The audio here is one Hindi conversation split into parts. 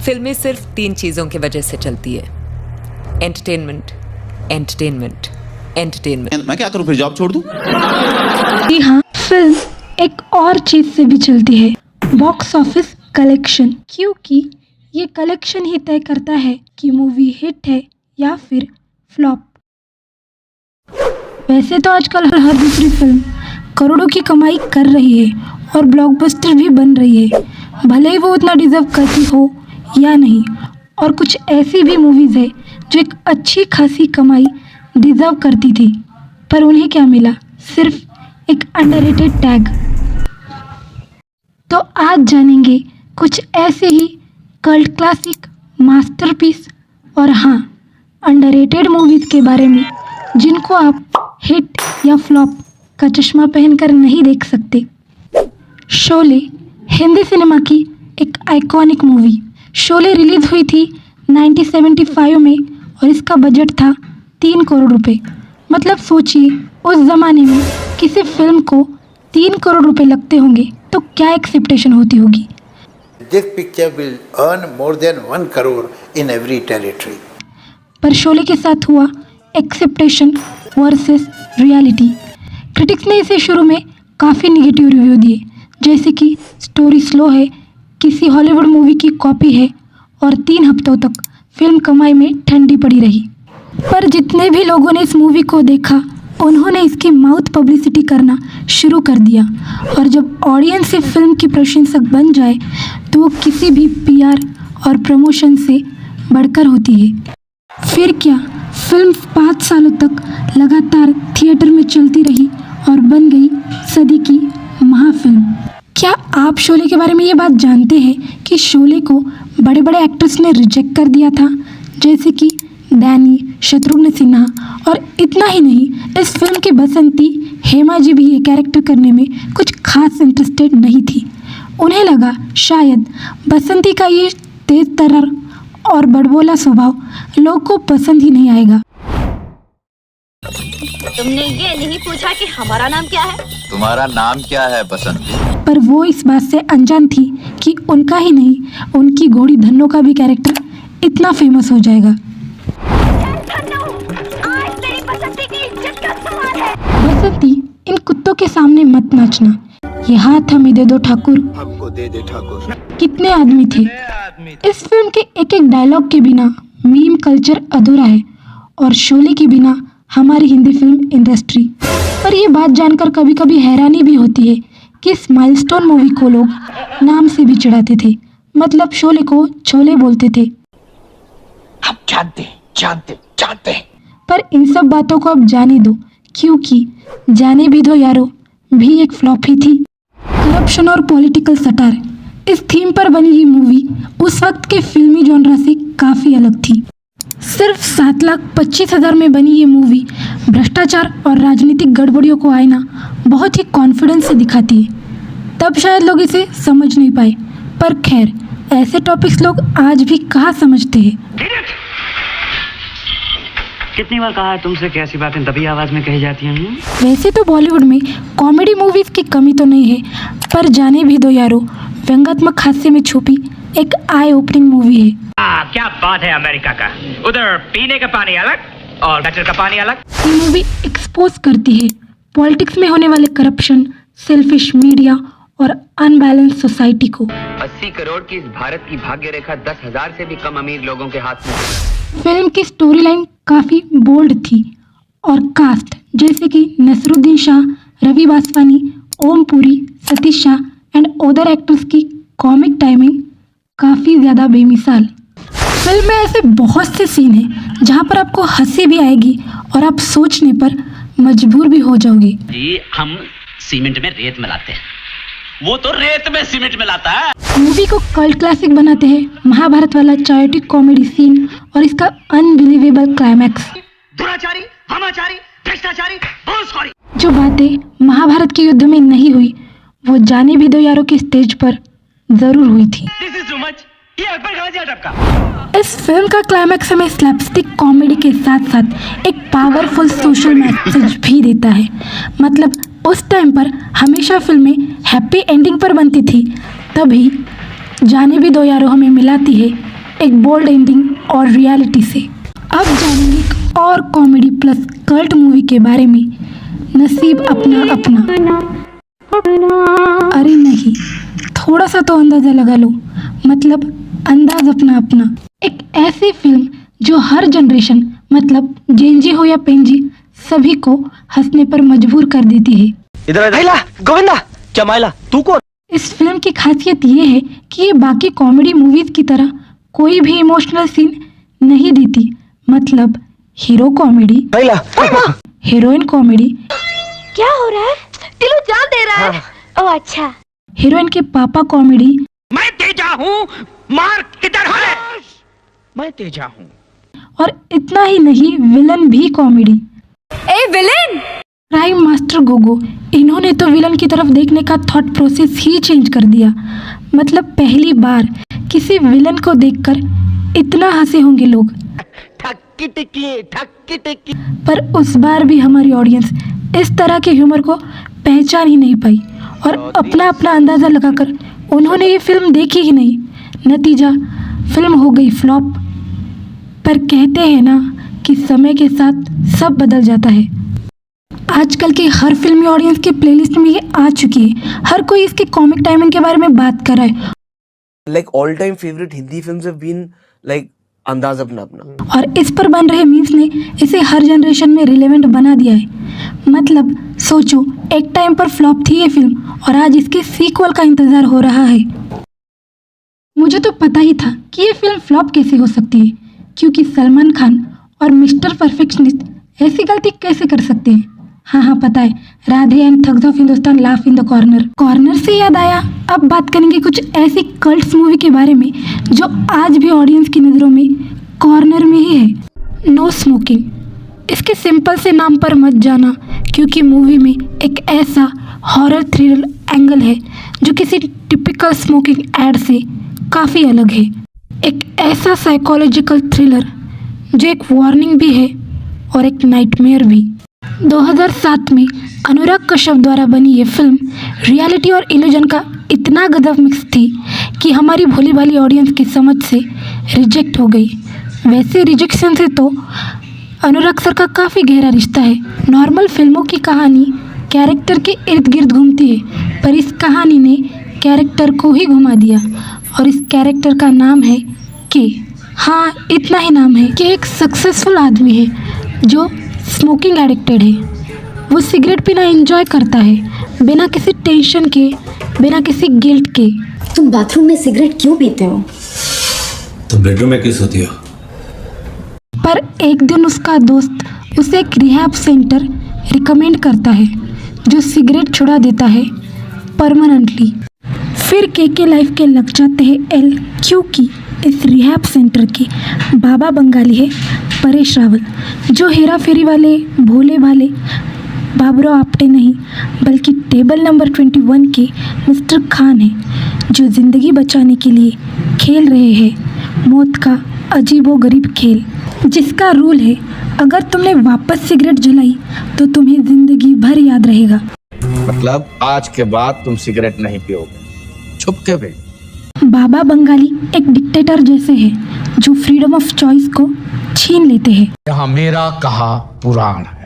फिल्में सिर्फ 3 चीज़ों की वजह से चलती है, एंटरटेनमेंट, एंटरटेनमेंट, एंटरटेनमेंट। मैं क्या करूं, फिर जॉब छोड़ दूं? जी हाँ, फिल्म एक और चीज से भी चलती है, बॉक्स ऑफिस कलेक्शन, क्योंकि ये कलेक्शन ही तय करता है कि मूवी हिट है या फिर फ्लॉप। वैसे तो आजकल हर दूसरी फिल्म करोड़ों की कमाई कर रही है और ब्लॉकबस्टर भी बन रही है, भले ही वो उतना डिजर्व करती हो या नहीं। और कुछ ऐसी भी मूवीज़ है जो एक अच्छी खासी कमाई डिजर्व करती थी, पर उन्हें क्या मिला? सिर्फ एक अंडररेटेड टैग। तो आज जानेंगे कुछ ऐसे ही कल्ट क्लासिक, मास्टरपीस और हाँ, अंडररेटेड मूवीज़ के बारे में जिनको आप हिट या फ्लॉप का चश्मा पहनकर नहीं देख सकते। शोले हिंदी सिनेमा की एक आइकॉनिक मूवी। शोले रिलीज़ हुई थी 1975 में और इसका बजट था 3 करोड़ रुपए। मतलब सोचिए, उस ज़माने में किसी फिल्म को 3 करोड़ रुपए लगते होंगे तो क्या एक्सपेक्टेशन होती होगी। This picture will earn more than 1 crore in every territory. पर शोले के साथ हुआ एक्सेप्टेशन वर्सेस रियलिटी। क्रिटिक्स ने इसे शुरू में काफ़ी निगेटिव रिव्यू दिए, जैसे कि स्टोरी स्लो है, किसी हॉलीवुड मूवी की कॉपी है और 3 हफ्तों तक फिल्म कमाई में ठंडी पड़ी रही। पर जितने भी लोगों ने इस मूवी को देखा, उन्होंने इसकी माउथ पब्लिसिटी करना शुरू कर दिया और जब ऑडियंस इस फिल्म की प्रशंसक बन जाए तो वो किसी भी पीआर और प्रमोशन से बढ़कर होती है। फिर क्या, फिल्म 5 सालों तक लगातार थिएटर में चलती रही और बन गई सदी की महाफिल्म। क्या आप शोले के बारे में ये बात जानते हैं कि शोले को बड़े बड़े एक्टर्स ने रिजेक्ट कर दिया था, जैसे कि डैनी, शत्रुघ्न सिन्हा, और इतना ही नहीं, इस फिल्म की बसंती हेमा जी भी ये कैरेक्टर करने में कुछ खास इंटरेस्टेड नहीं थी। उन्हें लगा शायद बसंती का ये तेज तर्रार और बड़बोला स्वभाव लोग को पसंद ही नहीं आएगा। तुमने ये नहीं पूछा कि हमारा नाम क्या है? तुम्हारा नाम क्या है बसंती? पर वो इस बात से अनजान थी कि उनका ही नहीं, उनकी घोड़ी धन्नो का भी कैरेक्टर इतना फेमस हो जाएगा। आज तेरी बसंती की इज्जत का सवाल है। बसंती, इन कुत्तों के सामने मत नाचना, ये हाथ हमें दे दो ठाकुर, हमको दे दे ठाकुर। कितने आदमी थे। इस फिल्म के एक एक डायलॉग के बिना मीम कल्चर अधूरा है और शोले के बिना हमारी हिंदी फिल्म इंडस्ट्री। पर ये बात जानकर कभी कभी हैरानी भी होती है कि इस माइलस्टोन मूवी को लोग नाम से भी चिढ़ाते थे, मतलब शोले को छोले बोलते थे। हम जानते हैं। पर इन सब बातों को अब जाने दो, क्योंकि जाने भी दो यारो भी एक फ्लॉप ही थी। करप्शन और पॉलिटिकल सटार, इस थीम पर बनी ये मूवी उस वक्त के फिल्मी जॉनरा से काफ़ी अलग थी। सिर्फ 7,25,000 में बनी ये मूवी भ्रष्टाचार और राजनीतिक गड़बड़ियों को आईना बहुत ही कॉन्फिडेंस से दिखाती है। तब शायद लोग इसे समझ नहीं पाए, पर खैर, ऐसे टॉपिक्स लोग आज भी कहाँ समझते हैं। कितनी बार कहा है तुमसे कि ऐसी बातें दबी आवाज में कही जाती हैं? वैसे तो बॉलीवुड में कॉमेडी मूवीज़ की कमी तो नहीं है, पर जाने भी दो यारो, व्यंग्यात्मक हास्य में छुपी एक आई ओपनिंग मूवी है। क्या बात है अमेरिका का, उधर पीने का पानी अलग और गटर का पानी अलग। ये मूवी एक्सपोज करती है पॉलिटिक्स में होने वाले करप्शन, सेल्फिश मीडिया और अनबैलेंस सोसाइटी को। 80 करोड़ की इस भारत की भाग्य रेखा 10,000 से भी कम अमीर लोगों के हाथ में। फिल्म की स्टोरी लाइन काफ़ी बोल्ड थी और कास्ट, जैसे कि Naseeruddin Shah, Ravi Baswani, Om Puri, Satish Shah and other actors की कॉमिक टाइमिंग काफ़ी ज़्यादा बेमिसाल। फिल्म में ऐसे बहुत से सीन हैं जहाँ पर आपको हंसी भी आएगी और आप सोचने पर मजबूर भी हो जाओगे। जी, हम सीमेंट में रेत मिलाते हैं, वो तो रेत में सीमेंट मिलाता है। मूवी को कल्ट क्लासिक बनाते हैं महाभारत वाला चायोटिक कॉमेडी सीन और इसका अनबिलीवेबल क्लाइमैक्स। दुराचारी, वामाचारी, भ्रष्टाचारी, भोसखोरी। जो बातें महाभारत के युद्ध में नहीं हुई, वो जाने भी दो यारों के स्टेज पर जरूर हुई थी। This is too much. ये अकबर गाजी अटक का। इस फिल्म का क्लाइमैक्स हमें स्लैपस्टिक कॉमेडी के साथ साथ एक पावरफुल सोशल मैसेज भी देता है। मतलब उस टाइम पर हमेशा फिल्में हैप्पी एंडिंग पर बनती थी, तभी जाने भी दो यारों हमें मिलाती है एक बोल्ड एंडिंग और रियलिटी से। अब जानेंगे एक और कॉमेडी प्लस कल्ट मूवी के बारे में, नसीब अपना अपना। अरे नहीं, थोड़ा सा तो अंदाज़ा लगा लो, मतलब अंदाज अपना अपना। एक ऐसी फिल्म जो हर जनरेशन मतलब जेनजी हो या पेंजी सभी को हंसने पर मजबूर कर देती है। इधर गोविंदा चमाइला तू कौन? इस फिल्म की खासियत ये है कि ये बाकी कॉमेडी मूवीज की तरह कोई भी इमोशनल सीन नहीं देती, मतलब हीरो कॉमेडी, हीरोइन कॉमेडी, क्या हो रहा है? दिलू जान दे रहा है। ओह अच्छा। हीरोइन के पापा कॉमेडी, मैं तेजा हूँ, मार किधर है? मैं तेजा हूँ। और इतना ही नहीं विलन भी comedy. A villain! Crime master Gogo, इन्होंने तो विलन की तरफ देखने का थॉट प्रोसेस ही चेंज कर दिया। मतलब पहली बार किसी विलन को देखकर इतना हंसे होंगे लोग, ठक्की टिक्की। पर उस बार भी हमारी ऑडियंस इस तरह के ह्यूमर को पहचान ही नहीं पाई और अपना अपना अंदाज़ा लगाकर उन्होंने ये फिल्म देखी ही नहीं। नतीजा फिल्म हो गई फ्लॉप। पर कहते हैं ना कि समय के साथ सब बदल जाता है। आजकल के हर फिल्मी ऑडियंस के प्लेलिस्ट में ये आ चुकी है। हर कोई इसके कॉमिक टाइमिंग के बारे में बात कर रहा है। Like all time favorite Hindi films have been like अंदाज अपना अपना, और इस पर बन रहे मीम्स ने इसे हर जनरेशन में रिलेवेंट बना दिया है। मतलब सोचो, एक टाइम पर फ्लॉप थी ये फिल्म और आज इसके सीक्वल का इंतजार हो रहा है। मुझे तो पता ही था कि ये फिल्म फ्लॉप कैसे हो सकती है, क्योंकि सलमान खान और मिस्टर परफेक्शनिस्ट ऐसी गलती कैसे कर सकते हैं। हाँ पता है, Radhe and thugs of Hindustan laugh in the corner से याद आया, अब बात करेंगे कुछ ऐसी कल्ट्स मूवी के बारे में जो आज भी ऑडियंस की नज़रों में कॉर्नर में ही है। No smoking. इसके सिंपल से नाम पर मत जाना, क्योंकि मूवी में एक ऐसा हॉरर थ्रिलर एंगल है जो किसी टिपिकल स्मोकिंग एड से काफ़ी अलग है। एक ऐसा साइकोलॉजिकल थ्रिलर जो एक वार्निंग भी है और एक नाइटमेयर भी। 2007 में अनुराग कश्यप द्वारा बनी ये फिल्म रियलिटी और इल्यूजन का इतना गजब मिक्स थी कि हमारी भोली भाली ऑडियंस की समझ से रिजेक्ट हो गई। वैसे रिजेक्शन से तो अनुराग सर का काफ़ी गहरा रिश्ता है। नॉर्मल फिल्मों की कहानी कैरेक्टर के इर्द गिर्द घूमती है, पर इस कहानी ने कैरेक्टर को ही घुमा दिया और इस कैरेक्टर का नाम है के। हाँ, इतना ही नाम है कि एक सक्सेसफुल आदमी है जो स्मोकिंग एडिक्टेड है। वो सिगरेट पीना एंजॉय करता है बिना किसी टेंशन के, बिना किसी गिल्ट के। तुम बाथरूम में सिगरेट क्यों पीते हो? तो बेडरूम में किस होती हो? पर एक दिन उसका दोस्त उसे एक रिहैब सेंटर रिकमेंड करता है जो सिगरेट छुड़ा देता है परमानेंटली। फिर के लाइफ के लग जाते हैं एल, क्योंकि इस रिहैब सेंटर के बाबा बंगाली है परेश रावल, जो हेरा फेरी वाले भोले भाले बाबुराव आप्टे नहीं बल्कि टेबल नंबर 21 के मिस्टर खान हैं, जो ज़िंदगी बचाने के लिए खेल रहे हैं मौत का अजीबोगरीब खेल, जिसका रूल है अगर तुमने वापस सिगरेट जलाई तो तुम्हें ज़िंदगी भर याद रहेगा। मतलब आज के बाद तुम सिगरेट नहीं पियोगे, छुप के भी। बाबा बंगाली एक डिक्टेटर जैसे हैं जो फ्रीडम ऑफ चॉइस को छीन लेते हैं। यहाँ मेरा कहा पुराण है।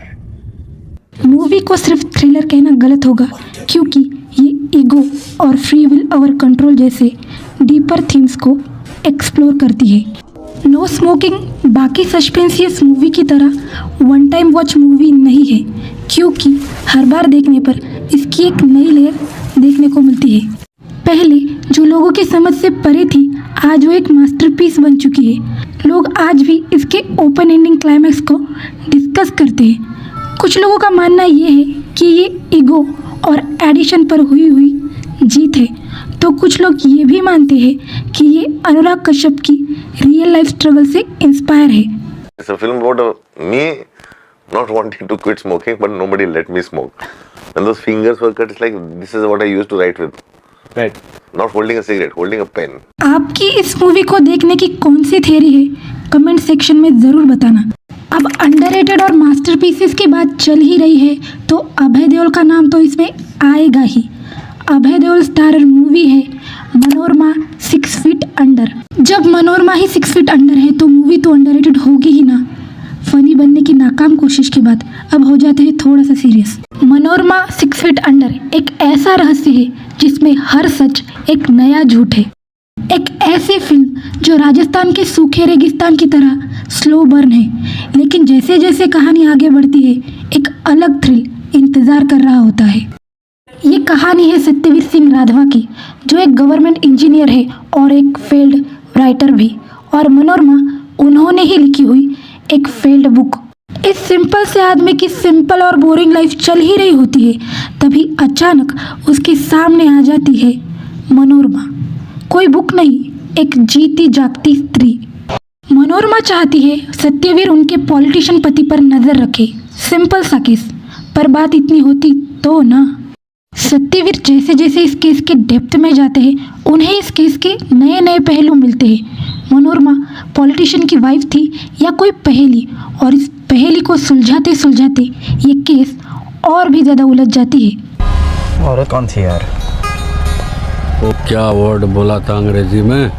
मूवी को सिर्फ थ्रिलर कहना गलत होगा, क्योंकि ये ईगो और फ्री विल ओवर कंट्रोल जैसे डीपर थीम्स को एक्सप्लोर करती है। नो स्मोकिंग बाकी सस्पेंसियस मूवी की तरह वन टाइम वॉच मूवी नहीं है, क्योंकि हर बार देखने पर इसकी एक नई लेयर देखने को मिलती है। पहले जो लोगों की समझ से परे थी, आज वो एक मास्टरपीस बन चुकी है। लोग आज भी इसके ओपन एंडिंग क्लाइमैक्स को डिस्कस करते हैं। कुछ लोगों का मानना ये है कि ये ईगो और एडिशन पर हुई जीत है, तो कुछ लोग ये भी मानते हैं कि ये अनुराग कश्यप की रियल लाइफ स्ट्रगल से इंस्पायर है। It's a film about me not wanting to quit smoking, but nobody let me smoke. When those fingers were cut, it's like this is what I used to write with. Right. Not holding a cigarette, holding a pen. आपकी इस मूवी को देखने की कौन सी थ्योरी है, कमेंट सेक्शन में ज़रूर बताना। अब अंडररेटेड और मास्टरपीसेस की बात चल ही रही है, तो अभय देओल का नाम तो इसमें आएगा ही। अभय देओल स्टारर मूवी है मनोरमा 6 फीट अंडर। जब मनोरमा ही 6 फीट अंडर है तो मूवी तो अंडररेटेड होगी ही ना। फनी बनने की नाकाम कोशिश के बाद अब हो जाते हैं थोड़ा सा सीरियस। मनोरमा 6 फीट अंडर एक ऐसा रहस्य है जिसमें हर सच एक नया झूठ है। एक ऐसी फिल्म जो राजस्थान के सूखे रेगिस्तान की तरह स्लो बर्न है, लेकिन जैसे जैसे कहानी आगे बढ़ती है एक अलग थ्रिल इंतजार कर रहा होता है। ये कहानी है सत्यवीर सिंह राधवा की, जो एक गवर्नमेंट इंजीनियर है और एक फेल्ड राइटर भी। और मनोरमा उन्होंने ही लिखी हुई एक फेल्ड बुक। इस सिंपल से आदमी की सिंपल और बोरिंग लाइफ चल ही रही होती है, तभी अचानक उसके सामने आ जाती है मनोरमा। कोई बुक नहीं, एक जीती जागती स्त्री। मनोरमा चाहती है सत्यवीर उनके पॉलिटिशियन पति पर नजर रखे। सिंपल सा केस, पर बात इतनी होती तो ना। सत्यवीर जैसे जैसे इस केस के डेप्थ में जाते हैं उन्हें इस केस के नए नए पहलू मिलते हैं। मनोरमा पॉलिटिशियन की वाइफ थी या कोई पहेली, और इस पहेली को सुलझाते सुलझाते ये केस और भी ज़्यादा उलझ जाती है। औरत कौन थी यार? वो क्या वर्ड बोला था अंग्रेजी में?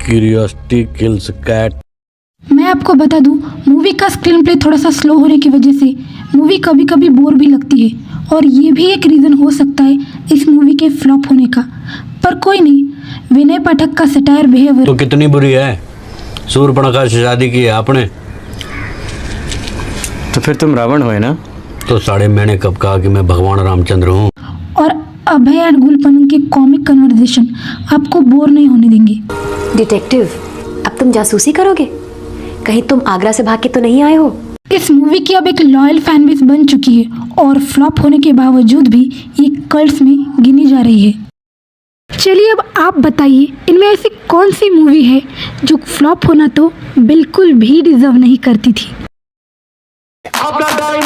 Curiosity kills cat. मैं आपको बता दूं, मूवी का स्क्रीन प्ले थोड़ा सा स्लो होने की वजह से मूवी कभी कभी बोर भी लगती है, और ये भी एक रीज़न हो सकता है इस मूवी के फ्लॉप होने का। पर कोई नहीं, विनय पाठक का सटायर बिहेवियर तो कितनी बुरी है। सूर्पणखा से शादी की है आपने, तो फिर तुम रावण हुए ना? तो साढ़े मैंने कब कहा कि मैं भगवान रामचंद्र हूँ। और अभय एंड गुलपनन के कॉमिक कन्वर्सेशन आपको बोर नहीं होने देंगे। डिटेक्टिव, अब तुम जासूसी करोगे? कहीं तुम आगरा से भाग के तो नहीं आए हो? इस मूवी की अब एक लॉयल फैन बेस बन चुकी है, और फ्लॉप होने के बावजूद भी ये कल्ट्स में गिनी जा रही है। चलिए अब आप बताइए, इनमें ऐसी कौन सी मूवी है जो फ्लॉप होना तो बिल्कुल भी डिजर्व नहीं करती थी? अपना टाइम